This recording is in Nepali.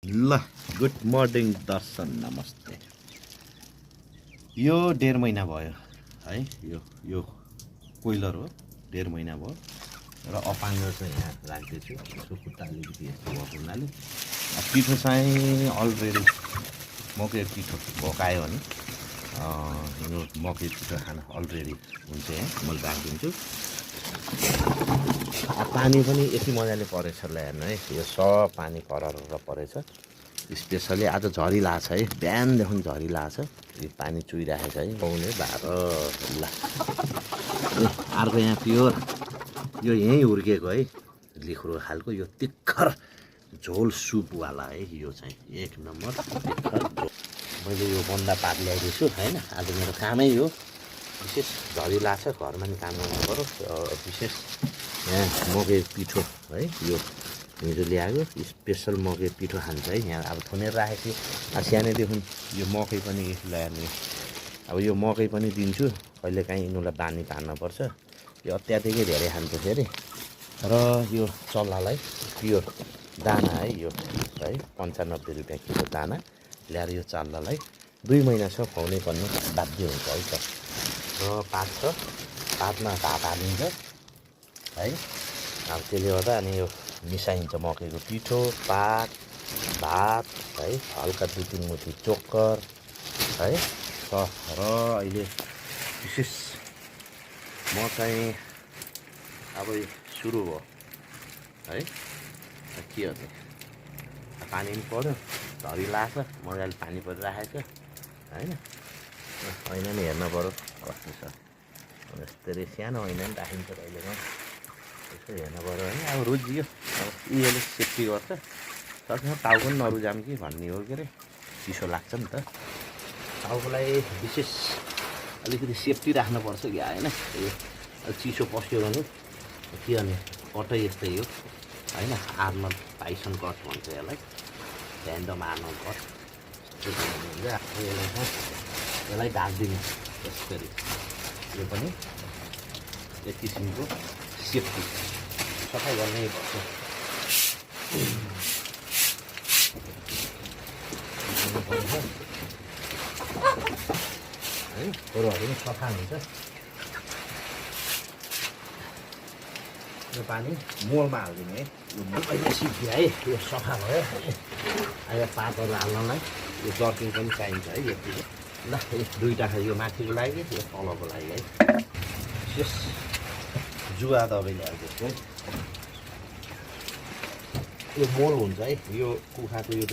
ल गुड मर्निङ दर्शन, नमस्ते। यो 1.5 महिना भयो है, यो कोइलर हो। 1.5 महिना भयो र अपाङ्ग चाहिँ यहाँ राख्दैछु। यसको खुट्टा अलिकति यस्तो भएको हुनाले पिठो चाहिँ अलरेडी मकै पिठो भोकायो भने यो मकै पिठो खान अलरेडी हुन्छ। यहाँ मैले राखिदिन्छु। पानी पनि यति मजाले परेछ ल, हेर्नु है, यो सब पानी परर परेछ। स्पेसली आज झरी लाग्छ है, बिहानदेखि झरी लाग्छ। यो पानी चुइरहेको छ है, पाउने बाह्र ल। अर्को यहाँ प्योर यो यहीँ हुर्केको है, लिख्रो खालको यो तिखर झोल सुपवाला है। यो चाहिँ 1 नम्बर तिखर झोल। मैले यो बन्दा पात ल्याइदिन्छु होइन। आज मेरो कामै हो, विशेष झरी लाग्छ, घरमा नि काम गर्नु पऱ्यो। विशेष यहाँ मकै पिठो है, यो हिजो ल्याएको स्पेसल मकै पिठो खान्छ है। यहाँ अब थुनेर राखेको छु। सानैदेखि यो मकै पनि ल्याउने, अब यो मकै पनि दिन्छु। कहिलेकाहीँ यिनीहरूलाई बानी पार्नुपर्छ, यो अत्याधिकै धेरै खान्छ फेरि। र यो चल्लालाई प्योर दाना है, यो है 95 रुपियाँ किलो दाना ल्याएर यो चल्लालाई 2 महिनासम्म खुवाउनै पर्ने बाध्य हुन्छ है त। र पात छ, पातमा भात हालिन्छ है। अब त्यसले गर्दा अनि यो मिसाइन्छ मकैको पिठो, पात, भात है, हल्का 2-3 मुठी चोकर है। र अहिले विशेष म चाहिँ अब सुरु भयो है। के हो त, पानी पनि पऱ्यो, झरी लाग्छ, मजाले पानी परिराखेको छ होइन। ऐना नि हेर्नु पऱ्यो कस्तो छ, यस्तै सानो ऐना नि राखिन्छ कहिलेकाहीँ, यसो हेर्नु पऱ्यो होइन। अब रोजियो, अब उयोले सेफ्टी गर्छ। सकेसम्म टाउको पनि नरुजाम कि भन्ने हो। के अरे चिसो लाग्छ नि त, टाउकोलाई विशेष अलिकति सेफ्टी राख्नुपर्छ कि होइन। यो चिसो पस्यो भने के गर्ने, कटै यस्तै हो होइन। आर्मर पाइसन कट भन्छ यसलाई, ह्यान्डम आर्मर कट। यसलाई ढाक्दिनु यसरी, यो पनि एक किसिमको सेफ्टी सफा गर्नै पर्छ है। खोरोहरू पनि सफा हुन्छ। यो पानी मोलमा हालिदिने है। यो अहिले सिक्यो है, यो सफा भयो। अहिले पातहरू हाल्नलाई यो जर्किङ पनि चाहिन्छ है। यति ल, दुईवटा यो माथिको लागि, यो तलको लागि है। विशेष जुवा दबाई ल्याएको है। यो मोल हुन्छ है, यो कुखुराको यो